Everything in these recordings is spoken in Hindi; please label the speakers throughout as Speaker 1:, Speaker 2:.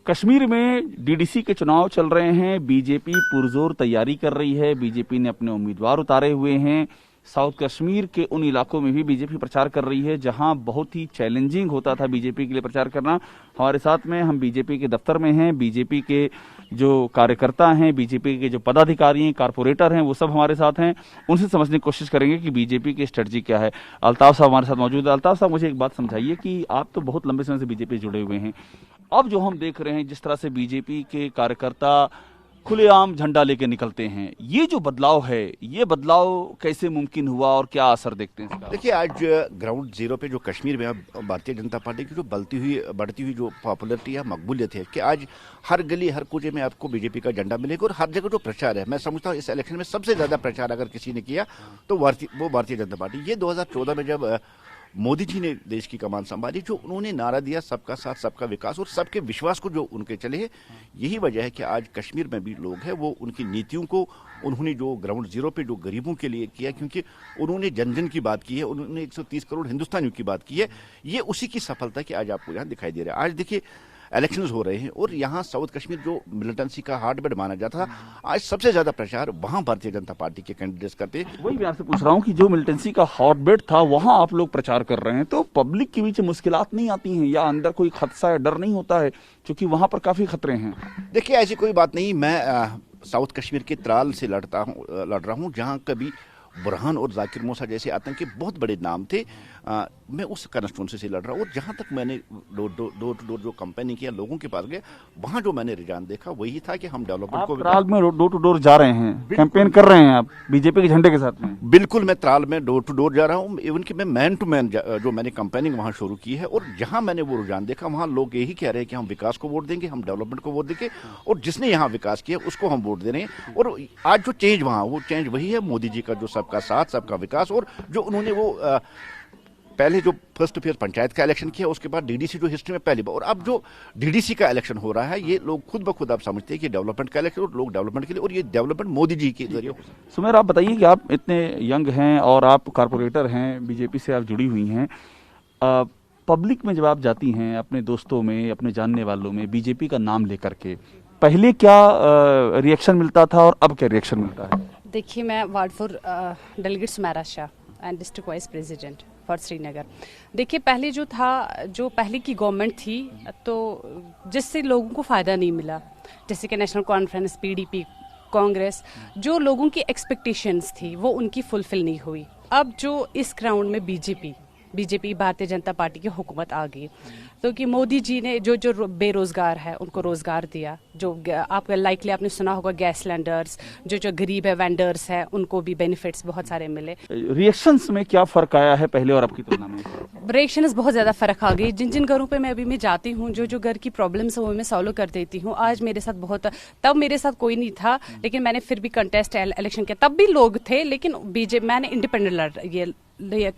Speaker 1: कश्मीर में डीडीसी के चुनाव चल रहे हैं। बीजेपी पुरजोर तैयारी कर रही है। बीजेपी ने अपने उम्मीदवार उतारे हुए हैं। साउथ कश्मीर के उन इलाकों में भी बीजेपी प्रचार कर रही है जहां बहुत ही चैलेंजिंग होता था बीजेपी के लिए प्रचार करना। हमारे साथ में हम बीजेपी के दफ्तर में हैं। बीजेपी के जो कार्यकर्ता हैं, बीजेपी के जो पदाधिकारी हैं, कारपोरेटर हैं, वो सब हमारे साथ हैं। उनसे समझने की कोशिश करेंगे कि बीजेपी की स्ट्रेटजी क्या है। अल्ताफ साहब हमारे साथ मौजूद है। अल्ताफ साहब, मुझे एक बात समझाइए कि आप तो बहुत लंबे समय से बीजेपी जुड़े हुए हैं। अब जो हम देख रहे हैं जिस तरह से बीजेपी के कार्यकर्ता खुलेआम झंडा लेके निकलते हैं, ये जो बदलाव है, ये बदलाव कैसे मुमकिन हुआ और क्या असर देखते हैं इसका?
Speaker 2: देखिए, आज ग्राउंड जीरो पे जो कश्मीर में अब भारतीय जनता पार्टी की जो बढ़ती हुई जो पॉपुलरिटी है, मकबूलियत है कि आज हर गली हर कूचे में आपको बीजेपी का झंडा मिलेगा और हर जगह जो प्रचार है, मैं समझता हूँ इस इलेक्शन में सबसे ज्यादा प्रचार अगर किसी ने किया तो वो भारतीय जनता पार्टी। ये 2014 में जब मोदी जी ने देश की कमान संभाली, जो उन्होंने नारा दिया सबका साथ सबका विकास और सबके विश्वास को जो उनके चले हैं, यही वजह है कि आज कश्मीर में भी लोग हैं वो उनकी नीतियों को, उन्होंने जो ग्राउंड जीरो पे जो गरीबों के लिए किया, क्योंकि उन्होंने जन जन की बात की है, उन्होंने 130 करोड़ हिंदुस्तानियों की बात की है, ये उसी की सफलता की आज आपको यहाँ दिखाई दे रहा है। आज देखिए इलेक्शंस हो रहे हैं और यहाँ साउथ कश्मीर जो मिलिटेंसी का हॉटबेड माना जाता था, आज सबसे ज्यादा प्रचार वहाँ भारतीय जनता पार्टी के कैंडिडेट्स करते हैं।
Speaker 1: वही मैं आपसे पूछ रहा हूँ कि जो मिलिटेंसी का हॉटबेड था वहाँ आप लोग प्रचार कर रहे हैं, तो पब्लिक के बीच मुश्किलात नहीं आती हैं या अंदर कोई खदशा या डर नहीं होता है, क्योंकि वहाँ पर काफी खतरे हैं?
Speaker 2: देखिए, ऐसी कोई बात नहीं। मैं साउथ कश्मीर के त्राल से लड़ रहा हूँ जहाँ कभी बुरहान और जाकिर मूसा जैसे आतंकी बहुत बड़े नाम थे। मैं उस कॉन्स्टिट्यूंसी से लड़ रहा हूँ और जहाँ तक मैंने डोर टू डोर जो कंपेनिंग किया, लोगों के पास गया, वहाँ जो मैंने रुझान देखा वही था कि हम डेवलपमेंट को
Speaker 1: त्राल में डोर टू डोर जा रहे हैं, कैंपेन कर रहे हैं आप बीजेपी के झंडे के साथ में?
Speaker 2: बिल्कुल, मैं त्राल में डोर टू डोर जा रहा हूँ। इवन कि मैं मैन टू मैन जो मैंने कंपेनिंग वहाँ शुरू की है और जहाँ मैंने वो रुझान देखा वहाँ लोग यही कह रहे हैं कि हम विकास को वोट देंगे, हम डेवलपमेंट को वोट देंगे और जिसने यहाँ विकास किया उसको हम वोट दे रहे हैं। और आज जो चेंज वहाँ, वो चेंज वही है मोदी जी का जो सबका साथ सबका विकास, और जो उन्होंने वो पहले जो फर्स्ट फेज पंचायत का इलेक्शन किया, उसके बाद डीडीसी जो हिस्ट्री में पहली बार, और अब जो डीडीसी का इलेक्शन हो रहा है, ये लोग खुद ब खुद आप समझते हैं कि डेवलपमेंट का इलेक्शन और लोग डेवलपमेंट के लिए, और ये डेवलपमेंट मोदी जी के जरिए।
Speaker 1: सुमेर, आप बताइए कि आप इतने यंग हैं और आप कारपोरेटर हैं, बीजेपी से आप जुड़ी हुई हैं, पब्लिक में जब आप जाती हैं, अपने दोस्तों में, अपने जानने वालों में बीजेपी का नाम लेकर के, पहले क्या रिएक्शन मिलता था और अब क्या रिएक्शन मिलता है?
Speaker 3: देखिए, मैं ward 4 delegate Sumera Shah and district vice president for Srinagar. देखिए, पहले जो था, जो पहले की गवर्नमेंट थी, तो जिससे लोगों को फ़ायदा नहीं मिला, जैसे कि नेशनल कॉन्फ्रेंस, पीडीपी, कांग्रेस, जो लोगों की एक्सपेक्टेशंस थी वो उनकी फुलफिल नहीं हुई। अब जो इस ग्राउंड में बीजेपी भारतीय जनता पार्टी की हुकूमत आ गई, तो कि मोदी जी ने जो बेरोजगार है उनको रोजगार दिया, जो आप लाइकली आपने सुना होगा गैस सिलेंडर्स, जो गरीब है वेंडर्स है उनको भी बेनिफिट्स बहुत सारे मिले।
Speaker 1: रिएक्शंस में क्या फर्क आया है पहले और अब की तुलना में?
Speaker 3: रिएक्शंस बहुत ज़्यादा फ़र्क आ गई। जिन घरों पे मैं जाती हूँ, जो घर की प्रॉब्लम्स है वो मैं सॉल्व कर देती हूँ। आज मेरे साथ बहुत, तब मेरे साथ कोई नहीं था लेकिन मैंने फिर भी कंटेस्ट इलेक्शन किया, तब भी लोग थे, लेकिन मैंने इंडिपेंडेंट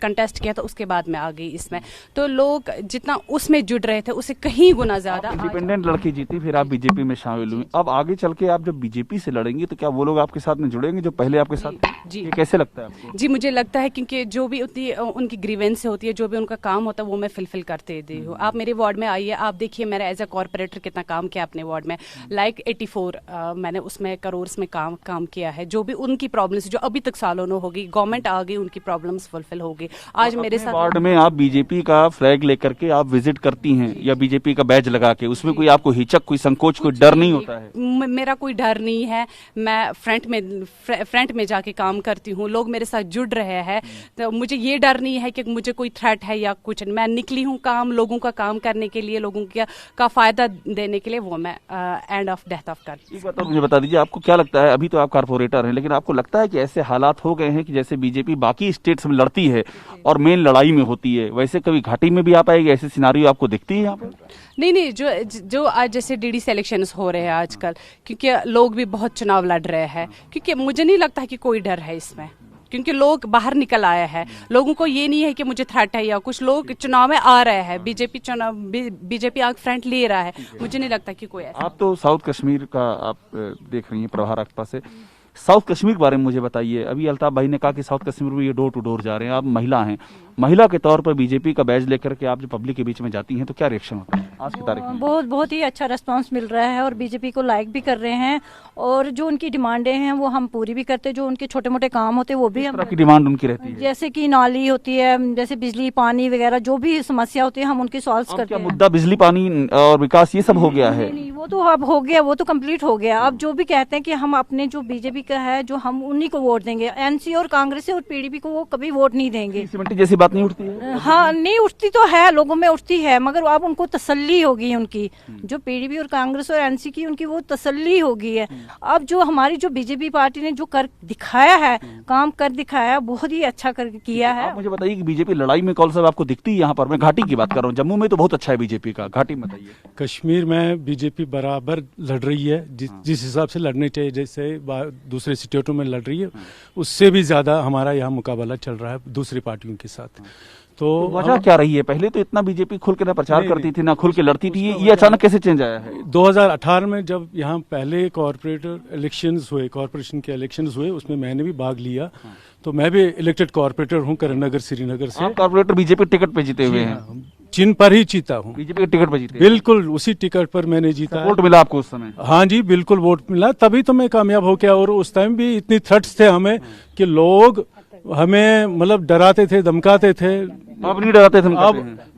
Speaker 3: कंटेस्ट किया था, उसके बाद में आ गई इसमें, तो लोग जितना उसमें जुड़ रहे थे उससे कहीं गुना ज्यादा।
Speaker 1: इंडिपेंडेंट लड़की जीती, फिर आप बीजेपी में शामिल हुई। अब आगे चल के आप जब बीजेपी से लड़ेंगे तो क्या वो लोग आपके साथ में जुड़ेंगे जो पहले आपके साथ?
Speaker 3: जी,
Speaker 1: ये कैसे लगता है आपको?
Speaker 3: जी, मुझे लगता है क्योंकि जो भी उनकी ग्रीवेंस होती है, जो भी उनका काम होता है वो मैं फिलफिल करते दी हूँ। आप मेरे वार्ड में आइए, आप देखिए मेरा एज ए कॉर्पोरेटर कितना काम किया अपने वार्ड में। लाइक 84 मैंने उसमें करोड़ में काम किया है। जो भी उनकी प्रॉब्लम्स जो अभी तक सालों में होगी, गवर्नमेंट आ गई, उनकी प्रॉब्लम्स फुलफिल होगी। आज मेरे साथ
Speaker 1: वार्ड में आप बीजेपी का फ्लैग लेकर के आप विजिट करती हैं या बीजेपी का बैज लगा के, उसमें कोई आपको हिचक, कोई संकोच, कोई डर नहीं होता है?
Speaker 3: मेरा कोई डर नहीं है। मैं फ्रंट में जाके काम करती हूँ, लोग मेरे साथ जुड़ रहे हैं, तो मुझे ये डर नहीं है कि मुझे कोई थ्रेट है या कुछ। मैं निकली हूँ लोगों का काम करने के लिए, लोगों का फायदा देने के लिए, वो मैं एंड ऑफ डेथ ऑफ कर।
Speaker 1: एक बात और मुझे बता दीजिए, आपको क्या लगता है, अभी तो आप कारपोरेटर हैं, लेकिन आपको लगता है कि ऐसे हालात हो गए हैं कि जैसे बीजेपी बाकी स्टेट्स में लड़ती है और मेन लड़ाई में होती है, वैसे कभी घाटी में भी आ पाएगी? ऐसे सिनारियो आपको दिखती है यहाँ पर?
Speaker 3: नहीं, जो आज जैसे डीडीसी इलेक्शंस हो रहे हैं आजकल, क्योंकि लोग भी बहुत चुनाव लड़ रहे हैं, क्योंकि मुझे नहीं लगता है कि कोई डर है इसमें, क्योंकि लोग बाहर निकल आए हैं। लोगों को ये नहीं है कि मुझे थ्रेट है या कुछ, लोग चुनाव में आ रहे हैं, बीजेपी आग फ्रंट ले रहा है। मुझे नहीं लगता कि कोई ऐसा।
Speaker 1: आप तो साउथ कश्मीर का आप देख रही हैं, प्रभार आपके पास है, साउथ कश्मीर के बारे में मुझे बताइए। अभी अल्ताफ भाई ने कहा कि साउथ कश्मीर में ये डोर टू डोर जा रहे हैं, आप महिला हैं, महिला के तौर पर बीजेपी का बैज लेकर के आप जो पब्लिक के बीच में जाती हैं तो क्या रिएक्शन होता है आज की तारीख में?
Speaker 4: बहुत ही अच्छा रिस्पांस मिल रहा है और बीजेपी को लाइक भी कर रहे हैं और जो उनकी डिमांडें हैं वो हम पूरी भी करते हैं। जो उनके छोटे मोटे काम होते हैं वो भी
Speaker 1: किस
Speaker 4: हम
Speaker 1: तरह की डिमांड उनकी रहती है?
Speaker 4: जैसे कि नाली होती है, जैसे बिजली पानी वगैरह जो भी समस्या होती है हम उनकी सॉल्व
Speaker 1: अब
Speaker 4: करते
Speaker 1: क्या
Speaker 4: हैं।
Speaker 1: मुद्दा बिजली पानी और विकास ये सब हो गया है?
Speaker 4: नहीं, वो तो अब हो गया, वो तो कंप्लीट हो गया। अब जो भी कहते हैं कि हम अपने जो बीजेपी का है जो हम उन्हीं को वोट देंगे, एनसी और कांग्रेस और पीडीपी को वो कभी वोट नहीं देंगे।
Speaker 1: सीमेंटी जैसी बात नहीं उठती है?
Speaker 4: हाँ, नहीं उठती तो है, लोगों में उठती है, मगर अब उनको तसल्ली होगी उनकी, जो पीडीपी और कांग्रेस और एनसी की उनकी वो तसल्ली होगी है। अब जो हमारी जो बीजेपी पार्टी ने जो कर दिखाया है, काम कर दिखाया, बहुत ही अच्छा कर किया है।
Speaker 1: आप मुझे बताइए कि बीजेपी लड़ाई में कौन सा आपको दिखती है? यहाँ पर मैं घाटी की बात कर रहा हूँ, जम्मू में तो बहुत अच्छा है बीजेपी का, घाटी में बताइए।
Speaker 5: कश्मीर में बीजेपी बराबर लड़ रही है, जिस हिसाब से लड़नी चाहिए, जैसे दूसरे स्टेटों में लड़ रही है, उससे भी ज्यादा हमारा यहाँ मुकाबला चल रहा है दूसरी पार्टियों के साथ। तो
Speaker 1: वजह क्या रही है? पहले तो इतना बीजेपी खुल के ना प्रचार करती थी ना खुल के लड़ती थी, ये अचानक कैसे चेंज आया है?
Speaker 5: 2018 में जब यहाँ पहले कॉर्पोरेटर इलेक्शंस हुए, कॉर्पोरेशन के इलेक्शंस हुए, उसमें मैंने भी भाग लिया। तो मैं भी इलेक्टेड कॉर्पोरेटर हूँ करीमनगर श्रीनगर से।
Speaker 1: आप कॉर्पोरेटर बीजेपी टिकट पे जीते हुए हैं?
Speaker 5: चिन्ह पर ही जीता हूँ,
Speaker 1: बीजेपी के टिकट पे जीते?
Speaker 5: बिल्कुल उसी टिकट पर मैंने जीता।
Speaker 1: वोट मिला आपको उस समय?
Speaker 5: हाँ जी, बिल्कुल वोट मिला, तभी तो मैं कामयाब हो गया। और उस टाइम भी इतनी थ्रेट्स थे हमें कि लोग हमें मतलब डराते थे, धमकाते थे।
Speaker 1: अब नहीं डराते थे?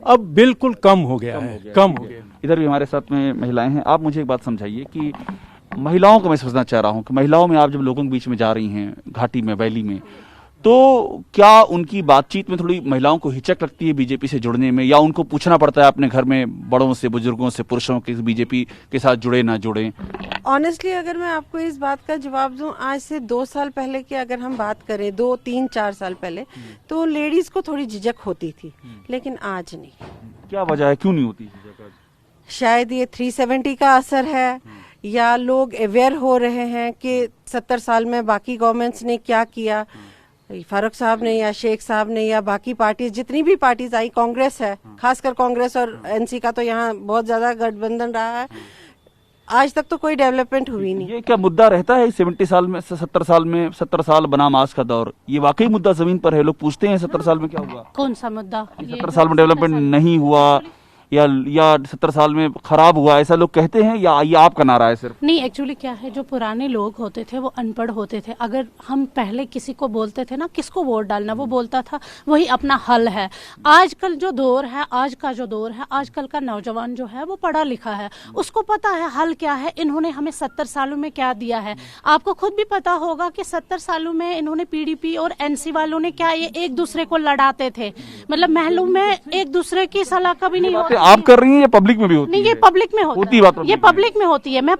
Speaker 5: अब बिल्कुल कम हो गया है, कम हो गया।
Speaker 1: इधर भी हमारे साथ में महिलाएं हैं। आप मुझे एक बात समझाइए कि महिलाओं को मैं समझना चाह रहा हूँ कि महिलाओं में आप जब लोगों के बीच में जा रही हैं घाटी में, वैली में, तो क्या उनकी बातचीत में थोड़ी महिलाओं को हिचक लगती है बीजेपी से जुड़ने में, या उनको पूछना पड़ता है अपने घर में बड़ों से, बुजुर्गों से, पुरुषों के बीजेपी के साथ जुड़े ना जुड़े?
Speaker 6: ऑनेस्टली अगर मैं आपको इस बात का जवाब दूं, आज से 2 साल पहले की अगर हम बात करें, 2, 3, 4 साल पहले, तो लेडीज को थोड़ी झिझक होती थी, लेकिन आज नहीं।
Speaker 1: क्या वजह है, क्यों नहीं होती झिझक आज?
Speaker 6: शायद ये 370 का असर है, या लोग अवेयर हो रहे हैं कि 70 साल में बाकी गवर्नमेंट्स ने क्या किया, फारूक साहब ने या शेख साहब ने या बाकी पार्टीज, जितनी भी पार्टीज आई, कांग्रेस है, खासकर कांग्रेस और एनसी का तो यहाँ बहुत ज्यादा गठबंधन रहा है, आज तक तो कोई डेवलपमेंट हुई नहीं।
Speaker 1: ये क्या मुद्दा रहता है 70 साल में, 70 साल में, 70 साल बनाम आज का दौर, ये वाकई मुद्दा जमीन पर है? लोग पूछते हैं 70 साल में क्या हुआ?
Speaker 3: कौन सा मुद्दा?
Speaker 1: 70 साल में डेवलपमेंट नहीं हुआ या 70 साल में खराब हुआ, ऐसा लोग कहते हैं, या ये आपका नारा है सिर्फ?
Speaker 7: नहीं, एक्चुअली क्या है, जो पुराने लोग होते थे वो अनपढ़ होते थे। अगर हम पहले किसी को बोलते थे ना किसको वोट डालना, वो बोलता था वही अपना हल है। आजकल जो दौर है, आज का जो दौर है, आजकल का नौजवान जो है वो पढ़ा लिखा है, उसको पता है हल क्या है, इन्होंने हमें 70 सालों में क्या दिया है। आपको खुद भी पता होगा कि 70 सालों में इन्होंने पीडीपी और एनसी वालों ने क्या, ये एक दूसरे को लड़ाते थे, मतलब महलों में एक दूसरे की सलाह कभी नहीं होती।
Speaker 1: आप कर रही हैं या पब्लिक में भी होती
Speaker 7: नहीं,
Speaker 1: है?
Speaker 7: ये पब्लिक में होती है,
Speaker 1: बात
Speaker 7: ये पब्लिक में होती है। मैं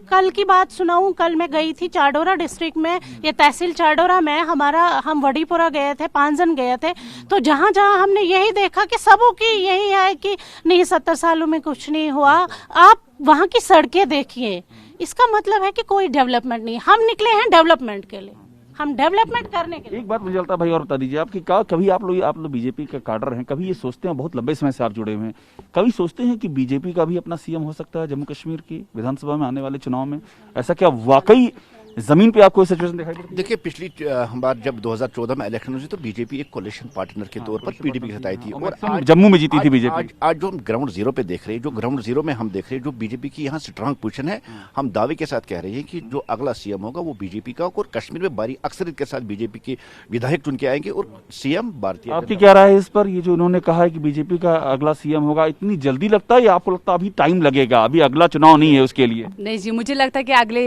Speaker 7: कल की बात सुनाऊं, कल मैं गई थी चाडोरा डिस्ट्रिक्ट में, ये तहसील चाडोरा में, हम वडीपुरा गए थे, पांजन गए थे, तो जहां जहां हमने यही देखा कि सबों की यही है कि नहीं 70 सालों में कुछ नहीं हुआ। आप वहां की सड़कें देखिए, इसका मतलब है कि कोई डेवलपमेंट नहीं। हम निकले हैं डेवलपमेंट के लिए, हम डेवलपमेंट करने के लिए।
Speaker 1: एक बात मुझे लगता है भाई और बता दीजिए आपकी, कभी आप लोग बीजेपी का काडर हैं, कभी ये सोचते हैं, बहुत लंबे समय से आप जुड़े हुए हैं, कभी सोचते हैं कि बीजेपी का भी अपना सीएम हो सकता है जम्मू कश्मीर की विधानसभा में आने वाले चुनाव में? ऐसा क्या वाकई जमीन पे आपको सिचुएशन दिखाई पड़ती है?
Speaker 2: देखिए, पिछली बार जब 2014 में इलेक्शन हुई तो बीजेपी एक कोलिशन पार्टनर के तौर पर पीडीपी के साथ आई थी, और आज
Speaker 1: जम्मू में जीती थी बीजेपी।
Speaker 2: आज जो हम ग्राउंड जीरो पे देख रहे हैं, जो ग्राउंड जीरो में हम देख रहे हैं, जो बीजेपी की यहाँ स्ट्रांग पोजीशन है, हम दावे के साथ कह रहे हैं कि जो अगला सीएम होगा वो बीजेपी का, और कश्मीर में भारी अक्सरियत के साथ बीजेपी के विधायक चुन के आएंगे और सीएम भारतीय।
Speaker 1: आपकी क्या राय है इस पर? ये जो उन्होंने कहा है कि बीजेपी का अगला सीएम होगा, इतनी जल्दी लगता है या आपको लगता है अभी टाइम लगेगा, अभी अगला चुनाव नहीं है उसके लिए?
Speaker 3: नहीं जी, मुझे लगता है कि अगले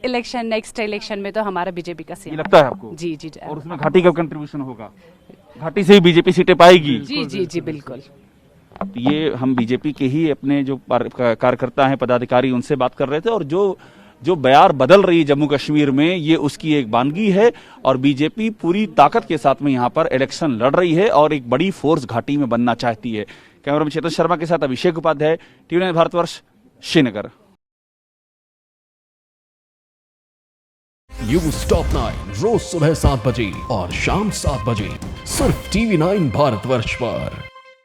Speaker 3: इलेक्शन, नेक्स्ट इलेक्शन में तो हमारा बीजेपी का सीएम
Speaker 1: लगता है आपको?
Speaker 3: जी जी।
Speaker 1: और उसमें घाटी का कंट्रीब्यूशन होगा, घाटी से ही बीजेपी सीटें पाएगी?
Speaker 3: जी जी जी बिल्कुल।
Speaker 1: तो ये हम बीजेपी के ही अपने जो कार्यकर्ता हैं, पदाधिकारी, उनसे बात कर रहे थे, और जो बयार बदल रही है जम्मू कश्मीर में, ये उसकी एक बानगी है, और बीजेपी पूरी ताकत के साथ में यहाँ पर इलेक्शन लड़ रही है और एक बड़ी फोर्स घाटी में बनना चाहती है। कैमरामैन चेतन शर्मा के साथ Abhishek Upadhyay, TV nine Bharatvarsh, Srinagar.
Speaker 8: News top 9 रोज सुबह 7 बजे और शाम 7 बजे सिर्फ टीवी9 भारतवर्ष पर।